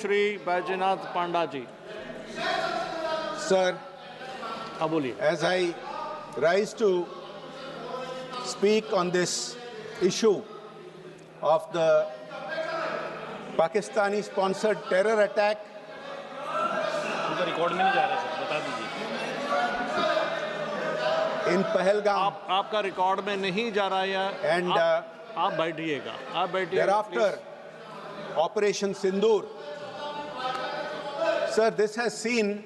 Shri Baijayant Panda ji. Sir, as I rise to speak on this issue of the Pakistani-sponsored terror attack in Pahalgam, आपका record में नहीं जा रहा है and आप बैठिएगा, thereafter Operation Sindur. Sir, this has seen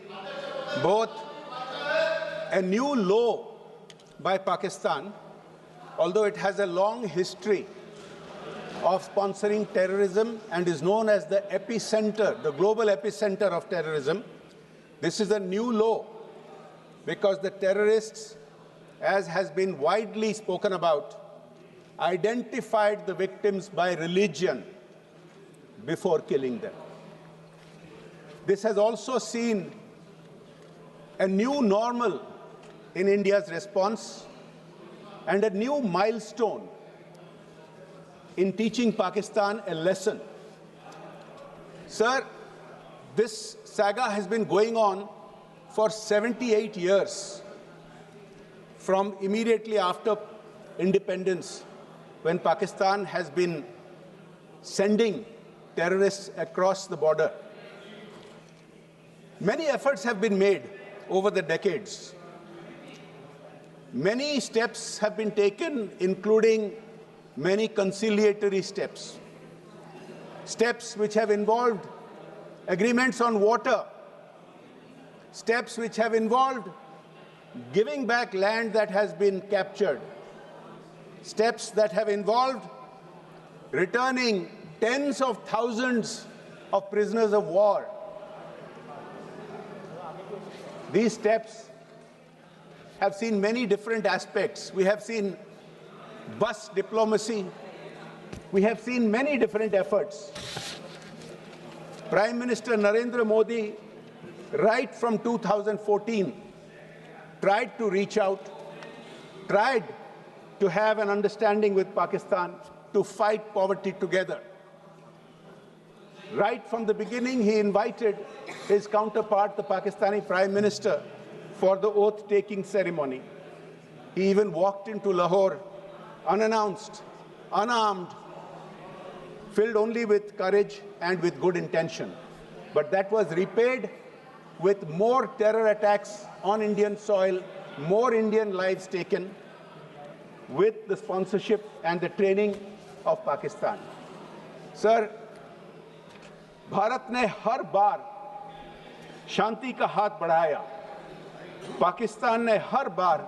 both a new low by Pakistan, although it has a long history of sponsoring terrorism and is known as the epicenter, the global epicenter of terrorism. This is a new low because the terrorists, as has been widely spoken about, identified the victims by religion before killing them. This has also seen a new normal in India's response and a new milestone in teaching Pakistan a lesson. Sir, this saga has been going on for 78 years, from immediately after independence, when Pakistan has been sending terrorists across the border. Many efforts have been made over the decades. Many steps have been taken, including many conciliatory steps. Steps which have involved agreements on water. Steps which have involved giving back land that has been captured. Steps that have involved returning tens of thousands of prisoners of war. These steps have seen many different aspects. We have seen bus diplomacy. We have seen many different efforts. Prime Minister Narendra Modi, right from 2014, tried to reach out, tried to have an understanding with Pakistan to fight poverty together. Right from the beginning, he invited his counterpart, the Pakistani Prime Minister, for the oath-taking ceremony. He even walked into Lahore unannounced, unarmed, filled only with courage and with good intention. But that was repaid with more terror attacks on Indian soil, more Indian lives taken, with the sponsorship and the training of Pakistan. Sir, Bharat ने हर बार शांति का हाथ बढ़ाया, पाकिस्तान ने हर बार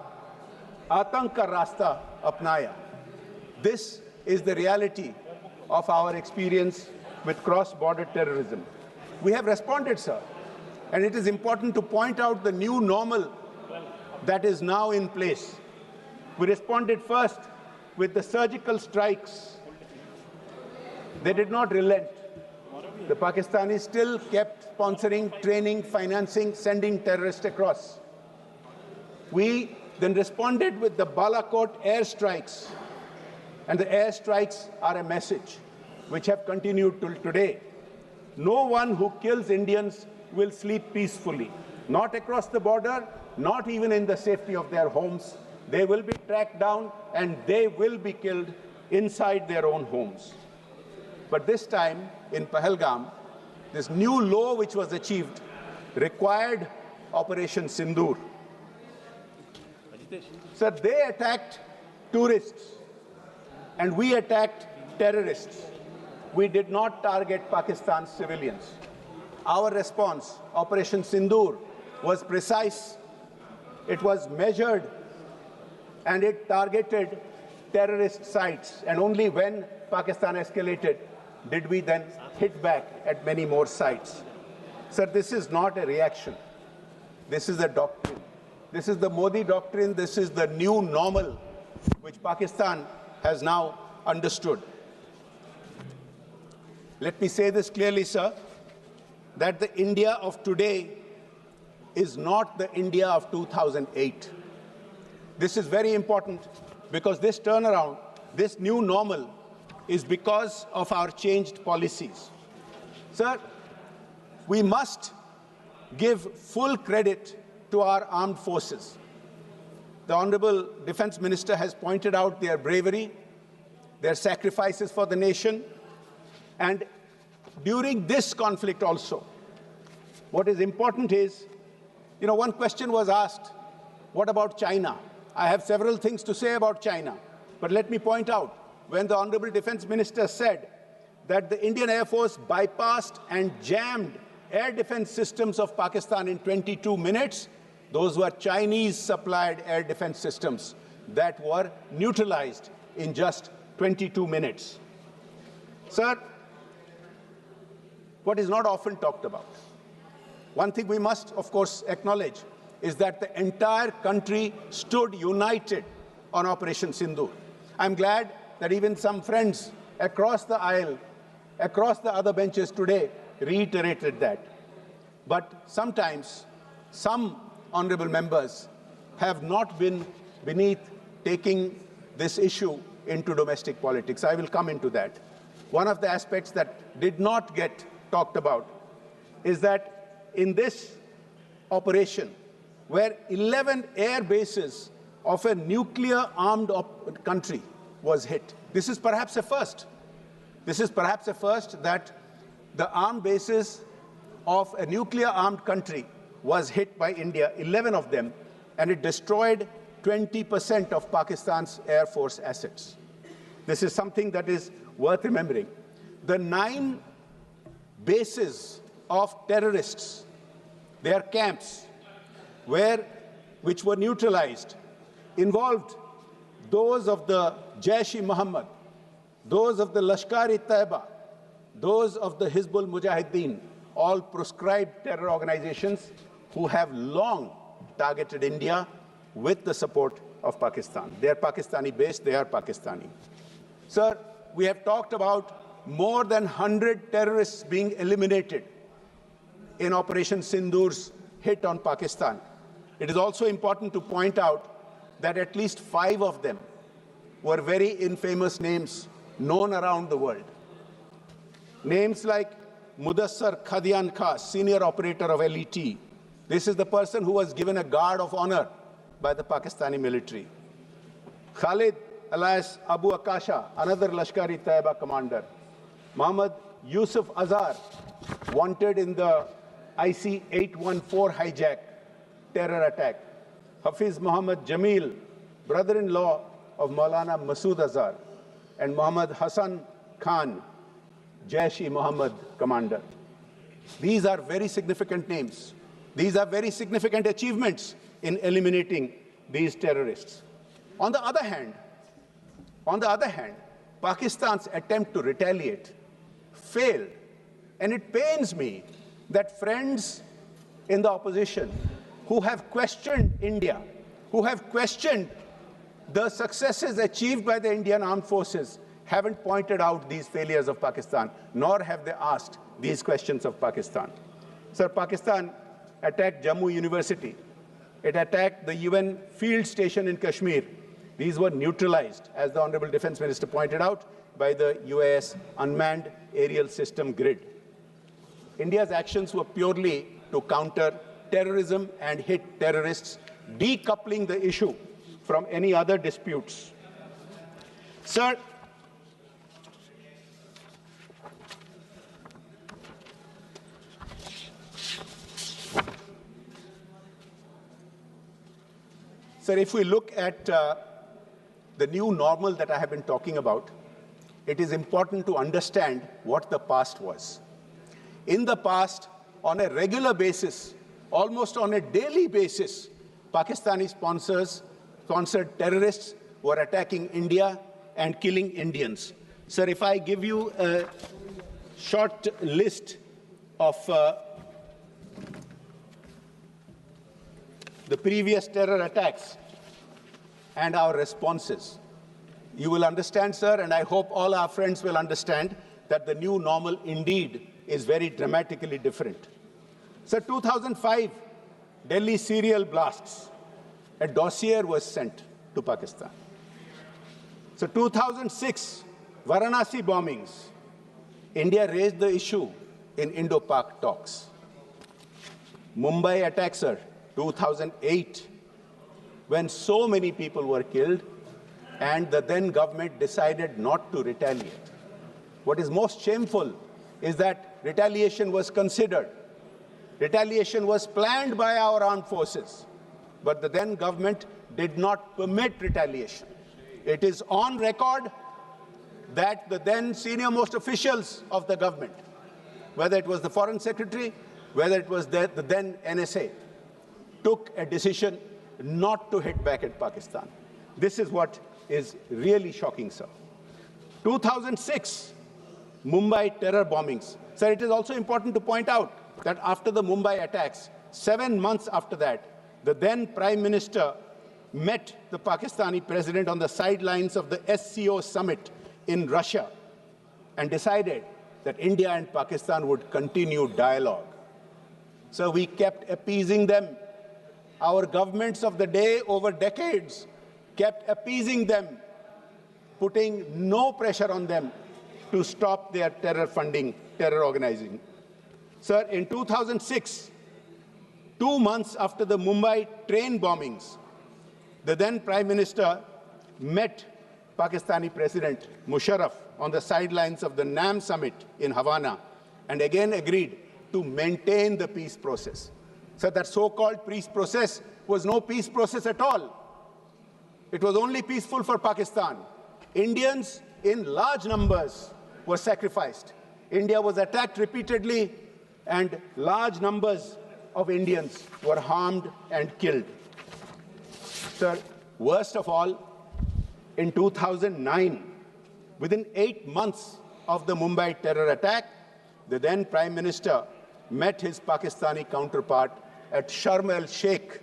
आतंक का रास्ता अपनाया. This is the reality of our experience with cross-border terrorism. We have responded, sir, and it is important to point out the new normal that is now in place. We responded first with the surgical strikes. They did not relent. The Pakistanis still kept sponsoring, training, financing, sending terrorists across. We then responded with the Balakot airstrikes. And the airstrikes are a message which have continued till today. No one who kills Indians will sleep peacefully. Not across the border, not even in the safety of their homes. They will be tracked down and they will be killed inside their own homes. But this time, in Pahalgam, this new law which was achieved required Operation Sindur. So they attacked tourists and we attacked terrorists. We did not target Pakistan's civilians. Our response, Operation Sindur, was precise, it was measured, and it targeted terrorist sites. And only when Pakistan escalated did we then hit back at many more sites. Sir, this is not a reaction. This is a doctrine. This is the Modi doctrine. This is the new normal which Pakistan has now understood. Let me say this clearly, sir, that the India of today is not the India of 2008. This is very important because this turnaround, this new normal, is because of our changed policies. Sir, we must give full credit to our armed forces. The Honorable Defense Minister has pointed out their bravery, their sacrifices for the nation, and during this conflict also, what is important is, one question was asked, what about China? I have several things to say about China, but let me point out, when the Honorable Defense Minister said that the Indian Air Force bypassed and jammed air defense systems of Pakistan in 22 minutes, those were Chinese-supplied air defense systems that were neutralized in just 22 minutes. Sir, what is not often talked about, one thing we must, of course, acknowledge is that the entire country stood united on Operation Sindur. I'm glad that even some friends across the aisle, across the other benches today, reiterated that. But sometimes some honorable members have not been beneath taking this issue into domestic politics. I will come into that. One of the aspects that did not get talked about is that in this operation, where 11 air bases of a nuclear-armed country was hit. This is perhaps a first. This is perhaps a first that the armed bases of a nuclear-armed country was hit by India, 11 of them, and it destroyed 20% of Pakistan's Air Force assets. This is something that is worth remembering. The 9 bases of terrorists, their camps, which were neutralized, involved those of the Jaish-e-Mohammed, those of the Lashkar-e-Taiba, those of the Hizbul Mujahideen, all proscribed terror organizations who have long targeted India with the support of Pakistan. They are Pakistani-based, they are Pakistani. Sir, we have talked about more than 100 terrorists being eliminated in Operation Sindur's hit on Pakistan. It is also important to point out that at least 5 of them were very infamous names known around the world. Names like Mudassar Khadian Khan, senior operator of LET. This is the person who was given a guard of honor by the Pakistani military. Khalid alias Abu Akasha, another Lashkar-e-Taiba commander. Muhammad Yusuf Azhar, wanted in the IC-814 hijack terror attack. Hafiz Muhammad Jamil, brother-in-law of Maulana Masood Azhar, and Muhammad Hassan Khan, Jaish-e-Mohammed commander. These are very significant names. These are very significant achievements in eliminating these terrorists. On the other hand, Pakistan's attempt to retaliate failed. And it pains me that friends in the opposition who have questioned India, who have questioned the successes achieved by the Indian armed forces, haven't pointed out these failures of Pakistan, nor have they asked these questions of Pakistan. Sir, Pakistan attacked Jammu University. It attacked the UN field station in Kashmir. These were neutralized, as the Honorable Defense Minister pointed out, by the UAS Unmanned Aerial System Grid. India's actions were purely to counter terrorism and hit terrorists, decoupling the issue from any other disputes. Sir, if we look at the new normal that I have been talking about, it is important to understand what the past was. In the past, on a regular basis, almost on a daily basis, Pakistani sponsored terrorists were attacking India and killing Indians. Sir, if I give you a short list of the previous terror attacks and our responses, you will understand, sir, and I hope all our friends will understand that the new normal indeed is very dramatically different. Sir, 2005, Delhi serial blasts. A dossier was sent to Pakistan. So 2006, Varanasi bombings. India raised the issue in Indo-Pak talks. Mumbai attacks, sir, 2008, when so many people were killed, and the then government decided not to retaliate. What is most shameful is that retaliation was considered. Retaliation was planned by our armed forces, but the then government did not permit retaliation. It is on record that the then senior-most officials of the government, whether it was the Foreign Secretary, whether it was the then NSA, took a decision not to hit back at Pakistan. This is what is really shocking, sir. 2006, Mumbai terror bombings. Sir, it is also important to point out that after the Mumbai attacks, 7 months after that, the then Prime Minister met the Pakistani president on the sidelines of the SCO summit in Russia and decided that India and Pakistan would continue dialogue. So we kept appeasing them. Our governments of the day over decades kept appeasing them, putting no pressure on them to stop their terror funding, terror organizing. Sir, in 2006, 2 months after the Mumbai train bombings, the then Prime Minister met Pakistani President Musharraf on the sidelines of the NAM summit in Havana and again agreed to maintain the peace process. So that so-called peace process was no peace process at all. It was only peaceful for Pakistan. Indians in large numbers were sacrificed. India was attacked repeatedly, and large numbers of Indians were harmed and killed. Sir, worst of all, in 2009, within 8 months of the Mumbai terror attack, the then Prime Minister met his Pakistani counterpart at Sharm el-Sheikh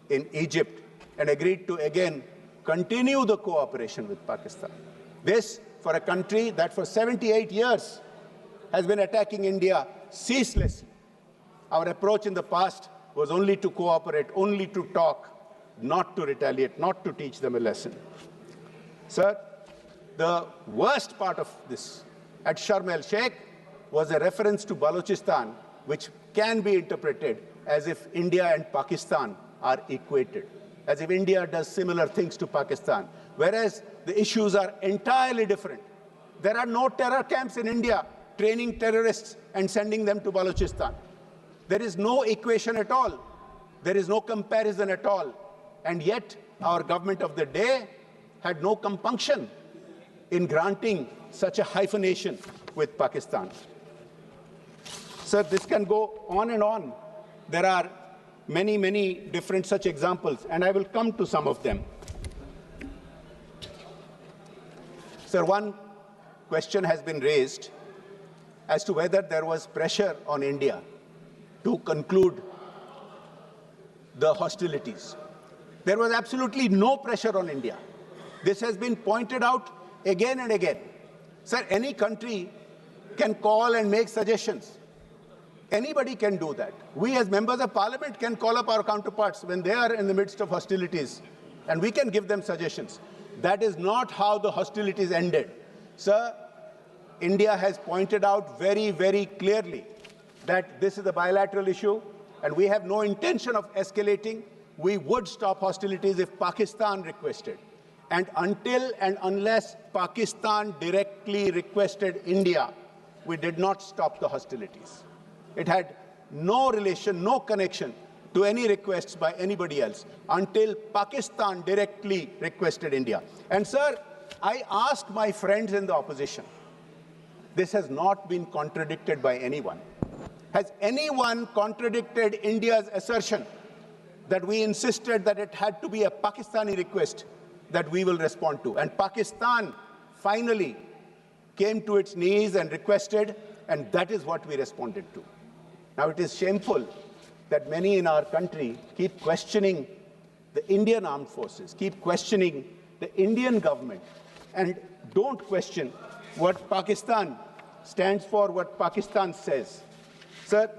in Egypt and agreed to again continue the cooperation with Pakistan. This for a country that for 78 years has been attacking India ceaselessly. Our approach in the past was only to cooperate, only to talk, not to retaliate, not to teach them a lesson. Sir, the worst part of this at Sharm el-Sheikh was a reference to Balochistan, which can be interpreted as if India and Pakistan are equated, as if India does similar things to Pakistan, whereas the issues are entirely different. There are no terror camps in India training terrorists and sending them to Balochistan. There is no equation at all. There is no comparison at all. And yet, our government of the day had no compunction in granting such a hyphenation with Pakistan. Sir, this can go on and on. There are many, many different such examples, and I will come to some of them. Sir, one question has been raised as to whether there was pressure on India to conclude the hostilities. There was absolutely no pressure on India. This has been pointed out again and again. Sir, any country can call and make suggestions. Anybody can do that. We as members of parliament can call up our counterparts when they are in the midst of hostilities, and we can give them suggestions. That is not how the hostilities ended. Sir, India has pointed out very, very clearly that this is a bilateral issue, and we have no intention of escalating. We would stop hostilities if Pakistan requested. And until and unless Pakistan directly requested India, we did not stop the hostilities. It had no relation, no connection to any requests by anybody else until Pakistan directly requested India. And sir, I asked my friends in the opposition, this has not been contradicted by anyone. Has anyone contradicted India's assertion that we insisted that it had to be a Pakistani request that we will respond to? And Pakistan finally came to its knees and requested, and that is what we responded to. Now, it is shameful that many in our country keep questioning the Indian armed forces, keep questioning the Indian government, and don't question what Pakistan stands for, what Pakistan says. Sir,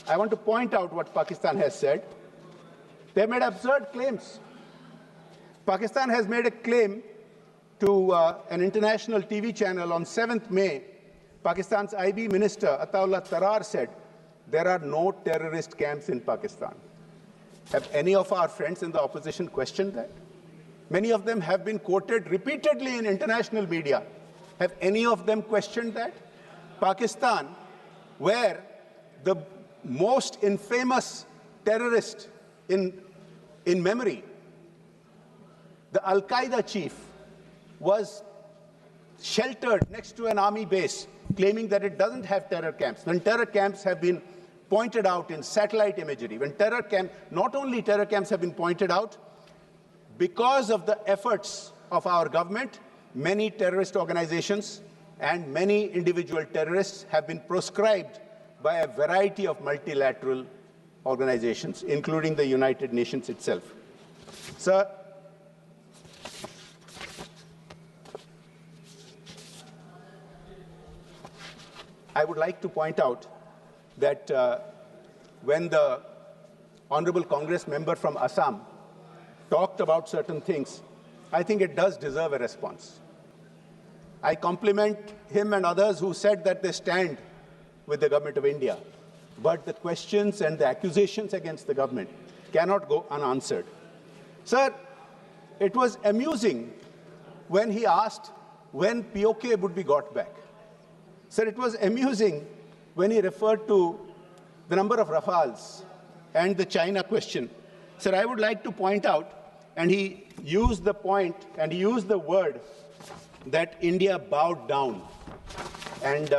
I want to point out what Pakistan has said. They made absurd claims. Pakistan has made a claim to an international TV channel on 7th May. Pakistan's IB minister, Ataullah Tarar, said there are no terrorist camps in Pakistan. Have any of our friends in the opposition questioned that? Many of them have been quoted repeatedly in international media. Have any of them questioned that? Pakistan, where the most infamous terrorist in memory, the Al-Qaeda chief, was sheltered next to an army base, claiming that it doesn't have terror camps, when terror camps have been pointed out in satellite imagery, when not only terror camps have been pointed out, because of the efforts of our government, many terrorist organizations and many individual terrorists have been proscribed by a variety of multilateral organizations, including the United Nations itself. Sir, I would like to point out that when the Honorable Congress member from Assam talked about certain things, I think it does deserve a response. I compliment him and others who said that they stand with the government of India, but the questions and the accusations against the government cannot go unanswered. Sir, it was amusing when he asked when POK would be got back. Sir, it was amusing when he referred to the number of Rafales and the China question. Sir, I would like to point out, and he used the point and he used the word that India bowed down. And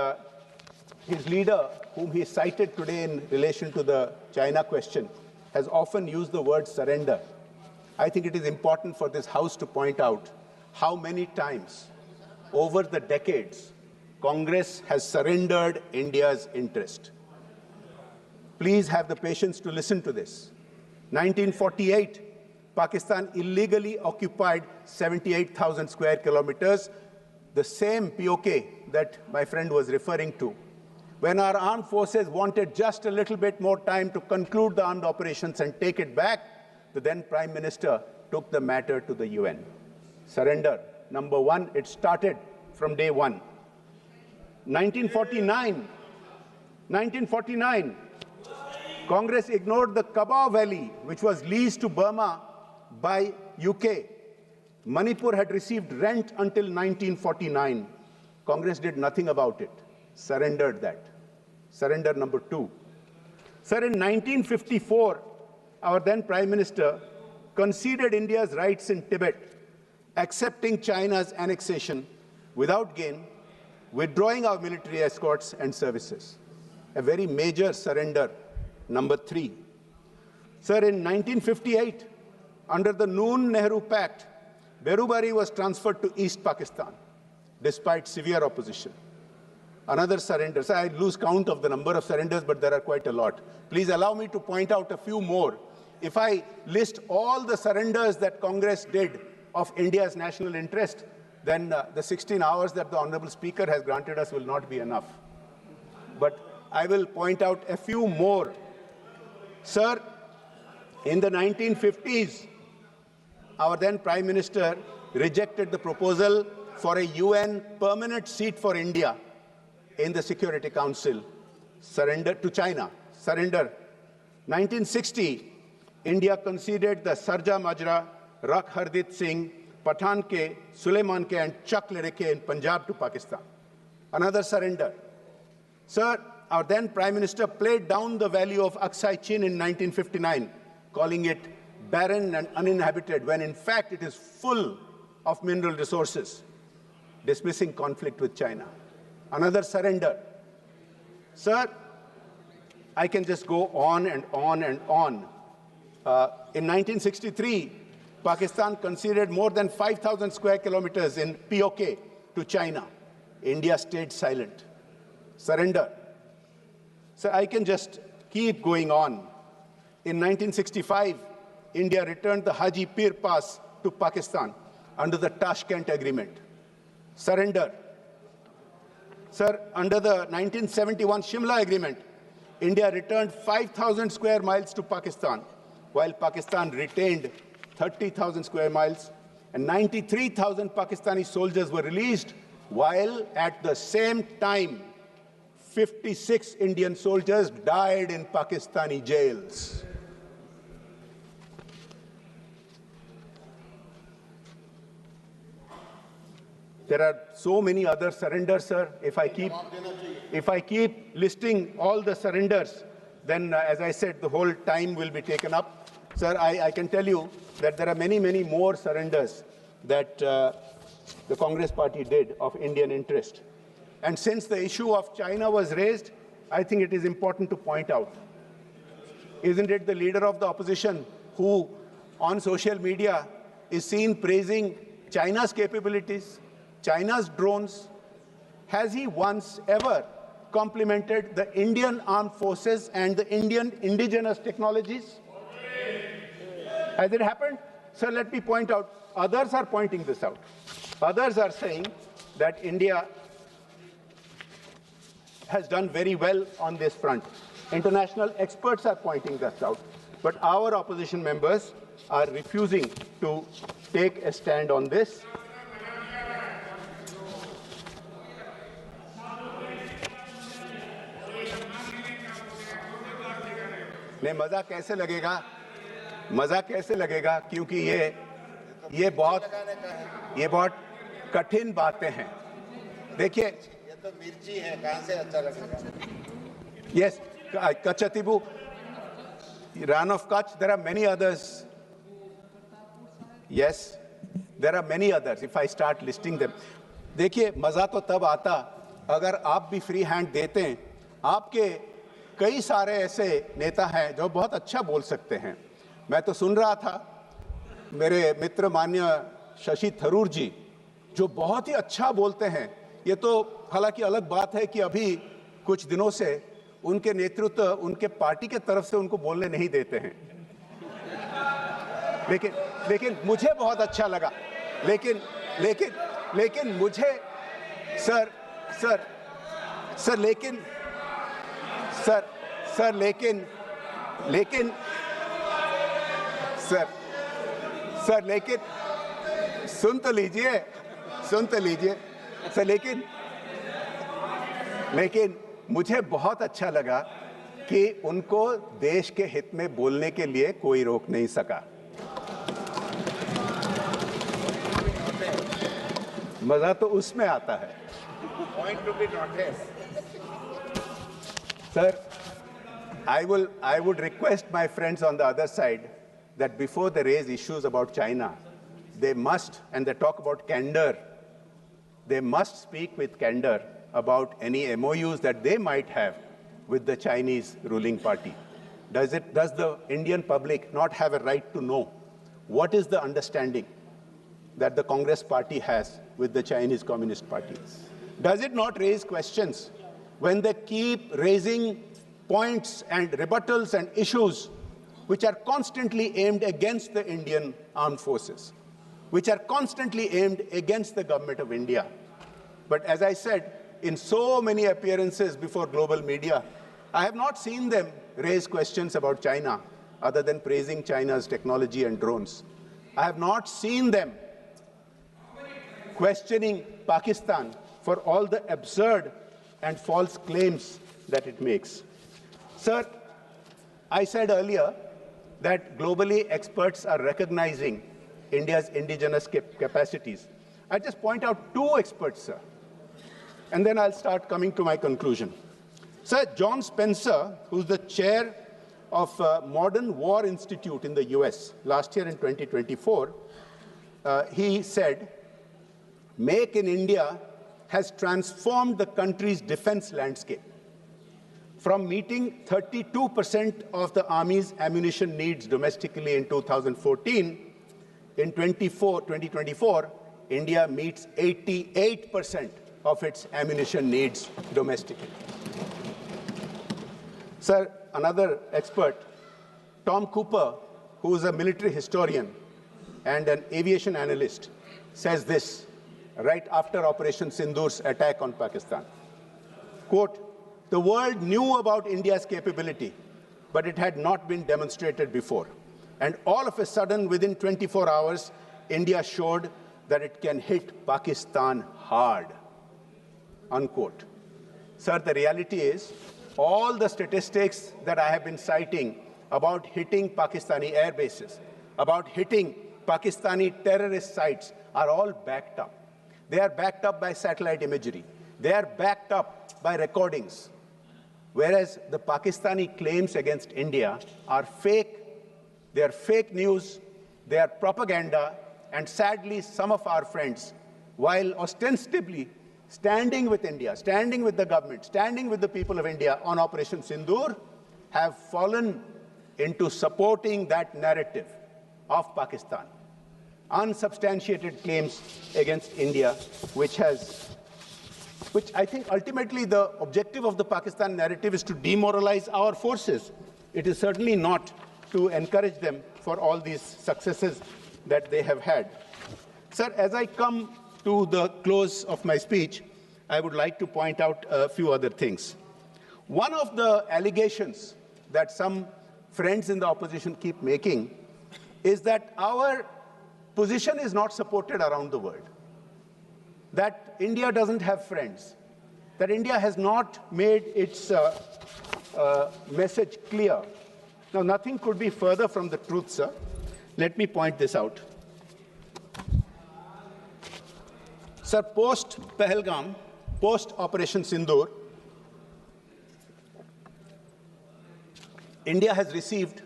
his leader, whom he cited today in relation to the China question, has often used the word surrender. I think it is important for this House to point out how many times over the decades Congress has surrendered India's interest. Please have the patience to listen to this. 1948, Pakistan illegally occupied 78,000 square kilometers, the same POK that my friend was referring to. When our armed forces wanted just a little bit more time to conclude the armed operations and take it back, the then Prime Minister took the matter to the UN. Surrender. Number one, it started from day one. 1949, Congress ignored the Kabah Valley, which was leased to Burma by UK. Manipur had received rent until 1949. Congress did nothing about it, surrendered that. Surrender number two. Sir, in 1954, our then Prime Minister conceded India's rights in Tibet, accepting China's annexation without gain, withdrawing our military escorts and services. A very major surrender, number three. Sir, in 1958, under the Noon-Nehru Pact, Berubari was transferred to East Pakistan, despite severe opposition. Another surrender. So I lose count of the number of surrenders, but there are quite a lot. Please allow me to point out a few more. If I list all the surrenders that Congress did of India's national interest, then the 16 hours that the Honorable Speaker has granted us will not be enough. But I will point out a few more. Sir, in the 1950s, our then Prime Minister rejected the proposal for a UN permanent seat for India in the Security Council. Surrender to China. Surrender. 1960, India conceded the Sarja Majra, Rakh Hardit Singh, Pathan Ke, Suleiman Ke, and Chak Lereke in Punjab to Pakistan. Another surrender. Sir, our then Prime Minister played down the value of Aksai Chin in 1959, calling it barren and uninhabited, when in fact it is full of mineral resources, dismissing conflict with China. Another surrender. Sir, I can just go on and on and on. In 1963, Pakistan conceded more than 5,000 square kilometers in POK to China. India stayed silent. Surrender. So I can just keep going on. In 1965, India returned the Haji Pir Pass to Pakistan under the Tashkent Agreement. Surrender. Sir, under the 1971 Shimla Agreement, India returned 5,000 square miles to Pakistan, while Pakistan retained 30,000 square miles, and 93,000 Pakistani soldiers were released, while at the same time, 56 Indian soldiers died in Pakistani jails. There are so many other surrenders, sir. If I keep listing all the surrenders, then, as I said, the whole time will be taken up. Sir, I can tell you that there are many, many more surrenders that the Congress party did of Indian interest. And since the issue of China was raised, I think it is important to point out, isn't it the leader of the opposition who, on social media, is seen praising China's capabilities, China's drones? Has he once ever complimented the Indian armed forces and the Indian indigenous technologies? Has it happened? Sir, let me point out, others are pointing this out. Others are saying that India has done very well on this front. International experts are pointing this out. But our opposition members are refusing to take a stand on this. नहीं, मजा कैसे लगेगा? मजा कैसे लगेगा? क्योंकि ये बहुत कठिन बातें हैं. देखिए, ये तो मिर्ची है, कहाँ से अच्छा लगेगा? Yes, Kachatibu, Ran of Kutch, there are many others. Yes, there are many others if I start listing them. देखिए, मजा तो तब आता अगर आप भी फ्री हैंड देते हैं. आपके कई सारे ऐसे नेता हैं जो बहुत अच्छा बोल सकते हैं. मैं तो सुन रहा था मेरे मित्र मान्य शशि थरूर जी जो बहुत ही अच्छा बोलते हैं. ये तो हालांकि अलग बात है कि अभी कुछ दिनों से उनके नेतृत्व उनके पार्टी के तरफ से उनको बोलने नहीं देते हैं. लेकिन मुझे बहुत अच्छा लगा. लेकिन मुझे लेकिन सुन तो लीजिए सर. लेकिन मुझे बहुत अच्छा लगा कि उनको देश के हित में बोलने के लिए कोई रोक नहीं सका. मजा तो उसमें आता है. Point to be noted. Sir, I would request my friends on the other side that before they raise issues about China, they must, and they talk about candor, they must speak with candor about any MOUs that they might have with the Chinese ruling party. Does the Indian public not have a right to know what is the understanding that the Congress party has with the Chinese Communist Party? Does it not raise questions when they keep raising points and rebuttals and issues which are constantly aimed against the Indian armed forces, which are constantly aimed against the government of India? But as I said, in so many appearances before global media, I have not seen them raise questions about China other than praising China's technology and drones. I have not seen them questioning Pakistan for all the absurd and false claims that it makes. Sir, I said earlier that globally experts are recognizing India's indigenous capacities. I just point out two experts, sir, and then I'll start coming to my conclusion. Sir, John Spencer, who's the chair of Modern War Institute in the US last year in 2024, he said, "Make in India has transformed the country's defense landscape. From meeting 32% of the Army's ammunition needs domestically in 2014, in 2024, India meets 88% of its ammunition needs domestically." Sir, another expert, Tom Cooper, who is a military historian and an aviation analyst, says this right after Operation Sindur's attack on Pakistan. Quote, "The world knew about India's capability, but it had not been demonstrated before. And all of a sudden, within 24 hours, India showed that it can hit Pakistan hard." Unquote. Sir, the reality is, all the statistics that I have been citing about hitting Pakistani air bases, about hitting Pakistani terrorist sites, are all backed up. They are backed up by satellite imagery. They are backed up by recordings. Whereas the Pakistani claims against India are fake. They are fake news. They are propaganda. And sadly, some of our friends, while ostensibly standing with India, standing with the government, standing with the people of India on Operation Sindur, have fallen into supporting that narrative of Pakistan. Unsubstantiated claims against India, which I think ultimately the objective of the Pakistan narrative is to demoralize our forces. It is certainly not to encourage them for all these successes that they have had. Sir, as I come to the close of my speech, I would like to point out a few other things. One of the allegations that some friends in the opposition keep making is that our position is not supported around the world, that India doesn't have friends, that India has not made its message clear. Now, nothing could be further from the truth, sir. Let me point this out. Sir, post-Pahalgam, post-Operation Sindur, India has received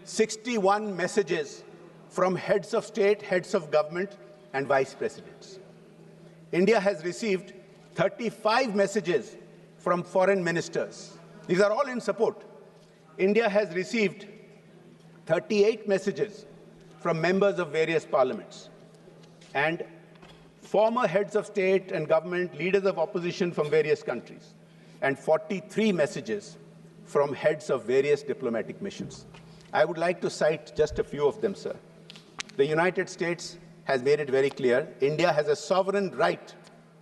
61 messages from heads of state, heads of government, and vice presidents. India has received 35 messages from foreign ministers. These are all in support. India has received 38 messages from members of various parliaments and former heads of state and government, leaders of opposition from various countries, and 43 messages from heads of various diplomatic missions. I would like to cite just a few of them, sir. The United States has made it very clear India has a sovereign right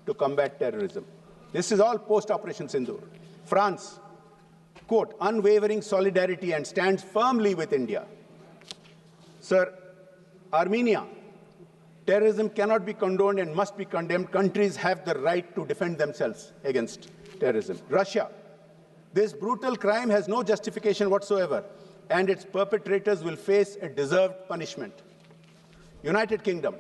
to combat terrorism. This is all post-Operation Sindur. France, quote, unwavering solidarity and stands firmly with India. Sir, Armenia, terrorism cannot be condoned and must be condemned. Countries have the right to defend themselves against terrorism. Russia, this brutal crime has no justification whatsoever, and its perpetrators will face a deserved punishment. United Kingdom,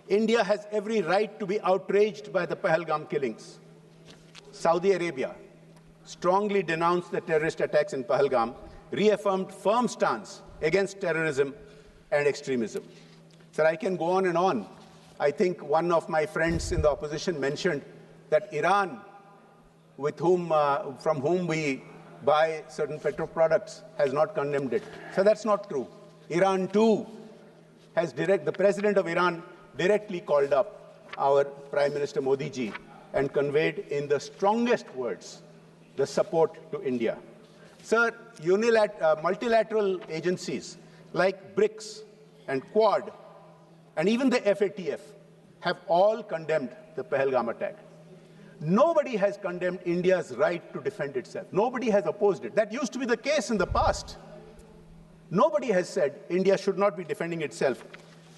India has every right to be outraged by the Pahalgam killings. Saudi Arabia strongly denounced the terrorist attacks in Pahalgam, reaffirmed firm stance against terrorism and extremism. Sir, I can go on and on. I think one of my friends in the opposition mentioned that Iran, from whom we buy certain petro products, has not condemned it. So that's not true. Iran too the president of Iran directly called up our Prime Minister Modi ji and conveyed in the strongest words the support to India. Sir, multilateral agencies like BRICS and Quad and even the FATF have all condemned the Pahalgam attack. Nobody has condemned India's right to defend itself. Nobody has opposed it. That used to be the case in the past. Nobody has said India should not be defending itself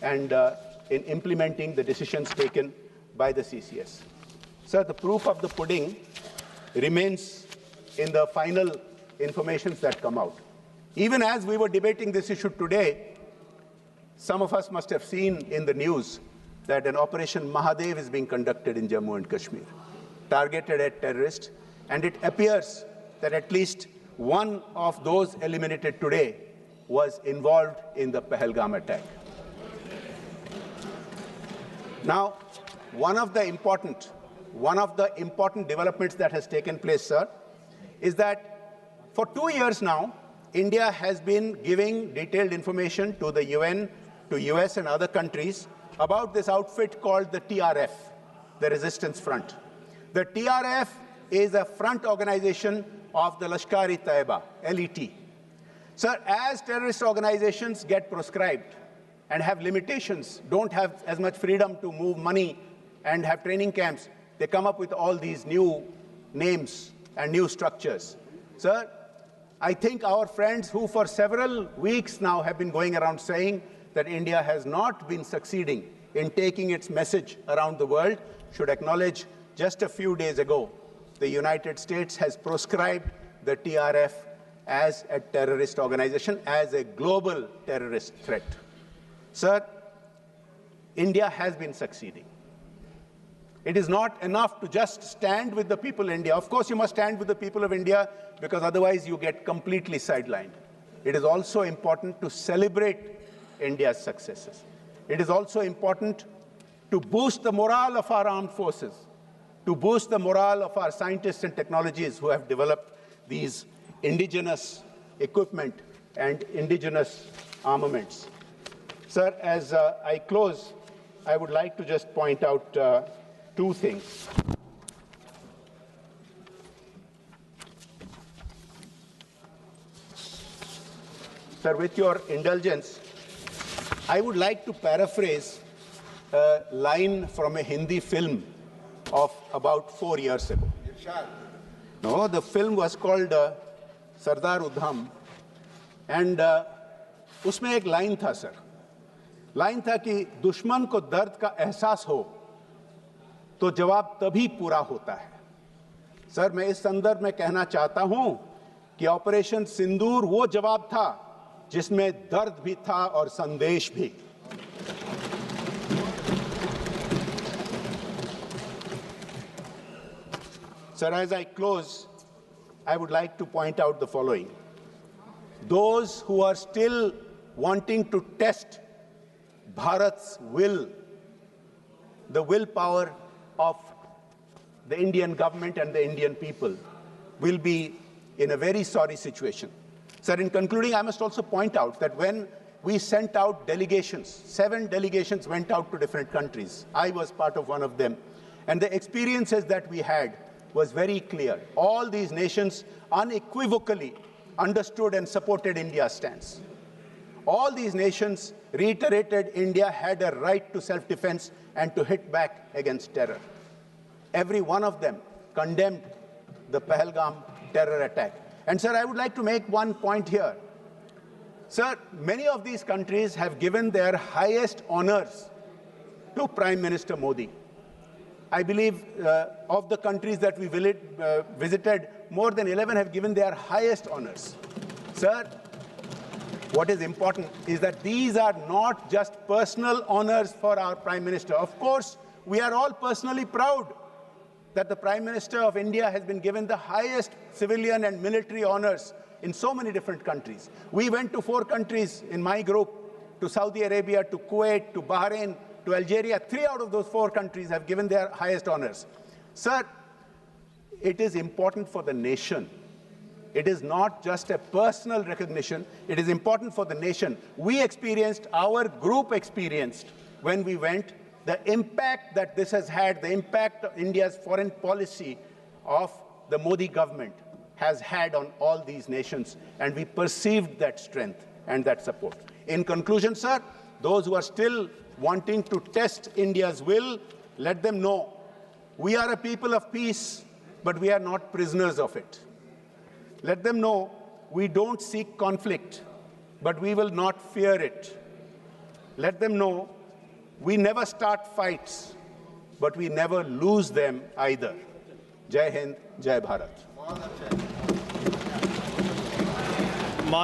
and in implementing the decisions taken by the CCS. Sir, the proof of the pudding remains in the final information that come out. Even as we were debating this issue today, some of us must have seen in the news that an Operation Mahadev is being conducted in Jammu and Kashmir, targeted at terrorists, and it appears that at least one of those eliminated today was involved in the Pahalgam attack. Now, one of the important developments that has taken place, sir, is that for 2 years now, India has been giving detailed information to the UN, to US and other countries about this outfit called the TRF, the Resistance Front. The TRF is a front organization of the Lashkar-e-Taiba, LET. Sir, as terrorist organizations get proscribed and have limitations, don't have as much freedom to move money and have training camps, they come up with all these new names and new structures. Sir, I think our friends who for several weeks now have been going around saying that India has not been succeeding in taking its message around the world should acknowledge just a few days ago the United States has proscribed the TRF as a terrorist organization, as a global terrorist threat. Sir, India has been succeeding. It is not enough to just stand with the people of India. Of course, you must stand with the people of India because otherwise you get completely sidelined. It is also important to celebrate India's successes. It is also important to boost the morale of our armed forces, to boost the morale of our scientists and technologists who have developed these indigenous equipment and indigenous armaments. Sir, as I close, I would like to just point out two things. Sir, with your indulgence, I would like to paraphrase a line from a Hindi film of about 4 years ago. No, the film was called Sardar Udham, and उसमें एक line था sir, line था कि दुश्मन को दर्द का एहसास हो तो जवाब तभी पूरा होता है. सर, मैं इस संदर्भ में कहना चाहता हूं कि ऑपरेशन सिंदूर वो जवाब था जिसमें दर्द भी था और संदेश भी. Sir, as I close, I would like to point out the following. Those who are still wanting to test Bharat's will, the willpower of the Indian government and the Indian people, will be in a very sorry situation. Sir, in concluding, I must also point out that when we sent out delegations, 7 delegations went out to different countries. I was part of one of them. And the experiences that we had was very clear. All these nations unequivocally understood and supported India's stance. All these nations reiterated India had a right to self-defense and to hit back against terror. Every one of them condemned the Pahalgam terror attack. And sir, I would like to make one point here. Sir, many of these countries have given their highest honors to Prime Minister Modi. I believe of the countries that we visited, more than 11 have given their highest honors. Sir, what is important is that these are not just personal honors for our Prime Minister. Of course, we are all personally proud that the Prime Minister of India has been given the highest civilian and military honors in so many different countries. We went to 4 countries in my group, to Saudi Arabia, to Kuwait, to Bahrain, to Algeria. 3 out of those 4 countries have given their highest honors. Sir, it is important for the nation. It is not just a personal recognition. It is important for the nation. We experienced, our group experienced, when we went, the impact that this has had, the impact of India's foreign policy of the Modi government has had on all these nations, and we perceived that strength and that support. In conclusion, sir, those who are still wanting to test India's will, let them know we are a people of peace, but we are not prisoners of it. Let them know we don't seek conflict, but we will not fear it. Let them know we never start fights, but we never lose them either. Jai Hind, Jai Bharat.